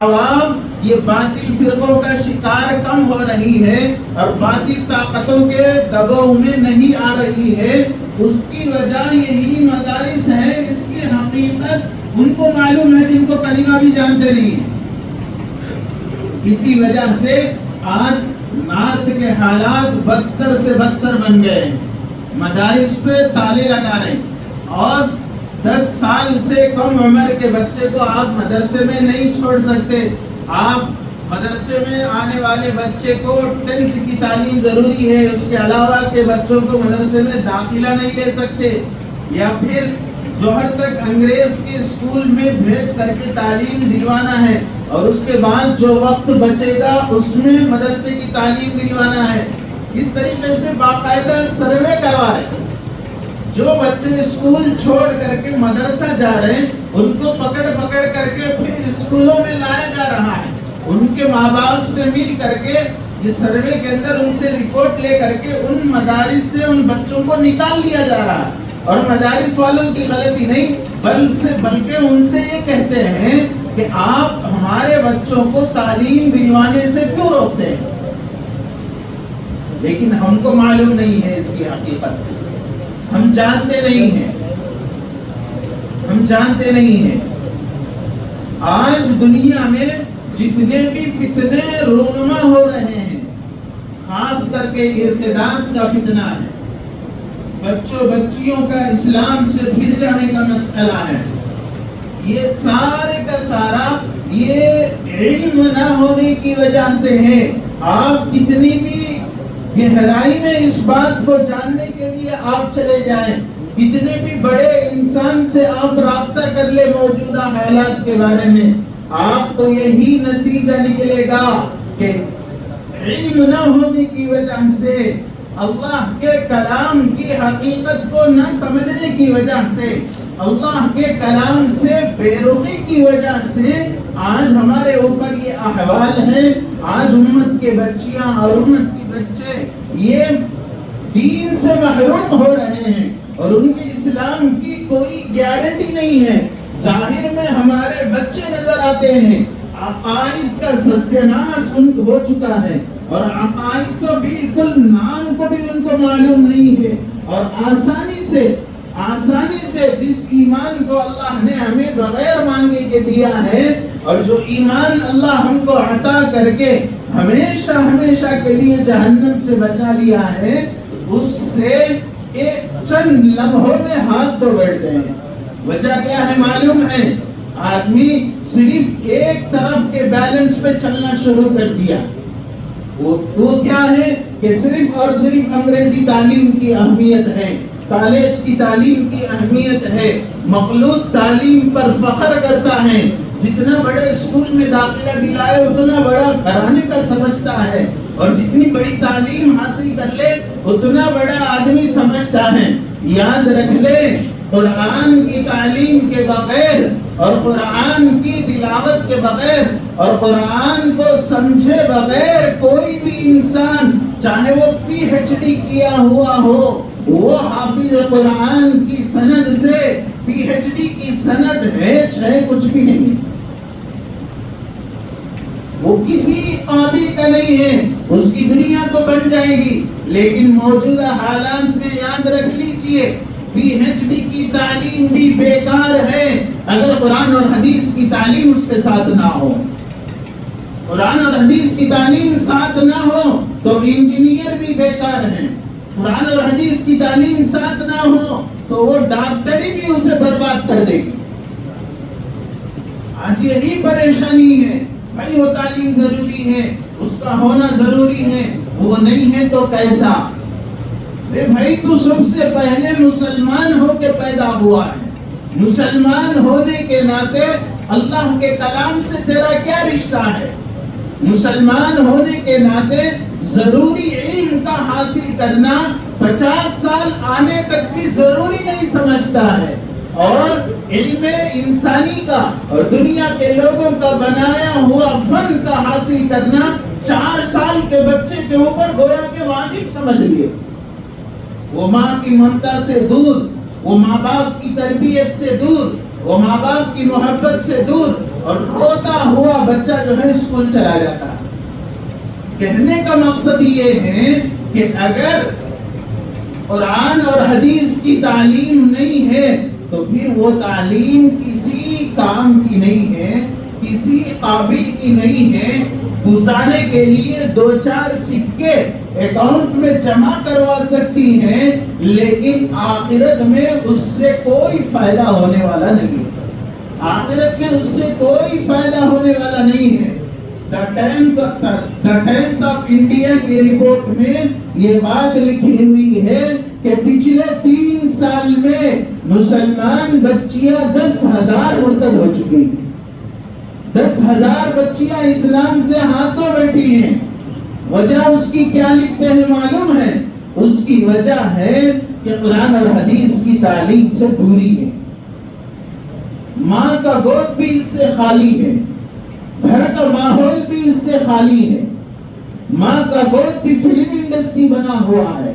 عوام یہ باطل فرقوں کا شکار کم ہو رہی ہے اور باطل طاقتوں کے دباؤ میں نہیں آ رہی ہے، اس کی وجہ یہی مدارس ہے۔ اس کی حقیقت ان کو معلوم ہے جن کو کلمہ بھی جانتے نہیں ہیں۔ اسی وجہ سے آج نارتھ کے حالات بدتر سے بدتر بن گئے ہیں۔ مدارس پہ تالے لگا رہے ہیں اور 10 سال سے کم عمر کے بچے کو آپ مدرسے میں نہیں چھوڑ سکتے۔ آپ مدرسے میں آنے والے بچے کو 10th کی تعلیم ضروری ہے، اس کے علاوہ کے بچوں کو مدرسے میں داخلہ نہیں لے سکتے، یا پھر ظہر تک انگریز کے اسکول میں بھیج کر کے تعلیم دلوانا ہے اور اس کے بعد جو وقت بچے گا اس میں مدرسے کی تعلیم دلوانا ہے۔ اس طریقے سے باقاعدہ سروے کروا رہے ہیں۔ جو بچے اسکول چھوڑ کر کے مدرسہ جا رہے ہیں ان کو پکڑ کر کے پھر اسکولوں میں لایا جا رہا ہے۔ ان کے ماں باپ سے مل کر کے یہ سروے کے اندر ان سے رپورٹ لے کر کے ان مدارس سے ان بچوں کو نکال لیا جا رہا ہے، اور مدارس والوں کی غلطی نہیں بلکہ ان سے یہ کہتے ہیں کہ آپ ہمارے بچوں کو تعلیم دلوانے سے کیوں روکتے ہیں؟ لیکن ہم کو معلوم نہیں ہے اس کی حقیقت، ہم جانتے نہیں ہیں۔ آج دنیا میں جتنے بھی فتنے رونما ہو رہے ہیں، خاص کر کے ارتداد کا فتنہ ہے، بچوں بچیوں کا اسلام سے پھر جانے کا مسئلہ ہے، یہ سارے کا سارا یہ علم نہ ہونے کی وجہ سے ہے۔ آپ کتنی بھی گہرائی میں اس بات کو جاننے کے لیے آپ چلے جائیں، کتنے بھی بڑے انسان سے آپ رابطہ کر لیں موجودہ حالات کے بارے میں، آپ کو یہی نتیجہ نکلے گا کہ علم نہ ہونے کی وجہ سے، اللہ کے کلام کی حقیقت کو نہ سمجھنے کی وجہ سے، اللہ کے کلام سے بے رخی کی وجہ سے آج ہمارے اوپر یہ احوال ہیں۔ آج امت کے بچیاں اور امت کے بچے یہ دین سے محروم ہو رہے ہیں اور ان کے اسلام کی کوئی گارنٹی نہیں ہے۔ ظاہر میں ہمارے بچے نظر آتے ہیں، عقائد کا ستیاناش ہو چکا ہے، اور عقائد تو بالکل نام کو بھی ان کو معلوم نہیں ہے، اور آسانی سے جس ایمان کو اللہ نے ہمیں بغیر مانگے کے دیا ہے، اور جو ایمان اللہ ہم کو عطا کر کے ہمیشہ کے لیے جہنم سے بچا لیا ہے، اس سے چند لمحوں میں ہاتھ دھو بیٹھتے ہیں۔ وجہ کیا ہے معلوم ہے؟ آدمی صرف ایک طرف کے بیلنس پہ چلنا شروع کر دیا۔ وہ کیا ہے کہ صرف اور صرف انگریزی تعلیم کی اہمیت ہے، کالج کی تعلیم کی اہمیت ہے، مخلوط تعلیم پر فخر کرتا ہے، جتنا بڑے اسکول میں داخلہ دلائے اتنا بڑا گھرانے کا سمجھتا ہے، اور جتنی بڑی تعلیم حاصل کر لے اتنا بڑا آدمی سمجھتا ہے۔ یاد رکھ لے، قرآن کی تعلیم کے بغیر اور قرآن کی تلاوت کے بغیر اور قرآن کو سمجھے بغیر کوئی بھی انسان، چاہے وہ PhD کیا ہوا ہو، وہ حافظ قرآن کی سند سے PhD کی سند ہے کچھ بھی نہیں، وہ کسی قابل کا نہیں ہے۔ اس کی دنیا تو بن جائے گی، لیکن موجودہ حالات میں یاد رکھ لیجئے PhD کی تعلیم بھی بیکار ہے اگر قرآن اور حدیث کی تعلیم اس کے ساتھ نہ ہو۔ قرآن اور حدیث کی تعلیم ساتھ نہ ہو تو انجینئر بھی بیکار ہیں، قرآن اور حدیث کی تعلیم ساتھ نہ ہو تو وہ ڈاکٹری بھی اسے برباد کر دے گی۔ آج یہی پریشانی ہے۔ بھائی وہ تعلیم ضروری ہے، اس کا ہونا ضروری ہے، وہ نہیں ہے تو کیسا؟ بھائی تو سب سے پہلے مسلمان ہو کے پیدا ہوا ہے، مسلمان ہونے کے ناطے اللہ کے کلام سے تیرا کیا رشتہ ہے؟ مسلمان ہونے کے ناطے ضروری علم کا حاصل کرنا 50 سال آنے تک بھی ضروری نہیں سمجھتا ہے، اور علم انسانی کا اور دنیا کے لوگوں کا بنایا ہوا فن کا حاصل کرنا 4 سال کے بچے کے اوپر گویا کہ واجب سمجھ لیے۔ وہ ماں کی ممتا سے دور، وہ ماں باپ کی تربیت سے دور، وہ ماں باپ کی محبت سے دور، اور روتا ہوا بچہ جو ہے اسکول چلا جاتا ہے۔ کہنے کا مقصد یہ ہے کہ اگر قرآن اور حدیث کی تعلیم نہیں ہے تو پھر وہ تعلیم کسی کام کی نہیں ہے، کسی قابل کی نہیں ہے۔ گزارے کے لیے 2-4 سکے اکاؤنٹ میں جمع کروا سکتی ہیں، لیکن آخرت میں اس سے کوئی فائدہ ہونے والا نہیں ہے۔ آخرت میں اس سے کوئی فائدہ ہونے والا نہیں ہے۔ دا ٹائمز آف انڈیا کی رپورٹ میں یہ بات لکھی ہوئی ہے کہ پچھلے 3 سال میں مسلمان بچیاں 10,000 مرتد ہو چکی ہیں۔ 10,000 بچیاں اسلام سے ہاتھوں بیٹھی ہیں۔ وجہ اس کی کیا لکھتے ہیں معلوم ہے؟ اس کی وجہ ہے کہ قرآن اور حدیث کی تعلیم سے دوری ہے۔ ماں کا گود بھی اس سے خالی ہے، گھر کا ماحول بھی اس سے خالی ہے۔ ماں کا گود بھی فلم انڈسٹری بنا ہوا ہے،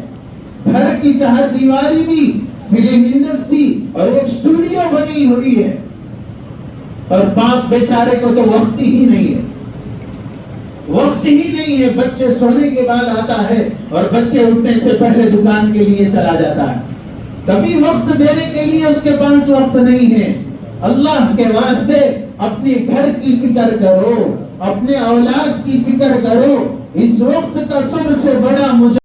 گھر کی چہار دیواری بھی فلم انڈسٹری اور ایک اسٹوڈیو بنی ہوئی ہے، اور باپ بیچارے کو تو وقت ہی نہیں ہے، وقت ہی نہیں ہے۔ بچے سونے کے بعد آتا ہے اور بچے اٹھنے سے پہلے دکان کے لیے چلا جاتا ہے، کبھی وقت دینے کے لیے اس کے پاس وقت نہیں ہے۔ اللہ کے واسطے اپنے گھر کی فکر کرو، اپنے اولاد کی فکر کرو۔ اس وقت کا سب سے بڑا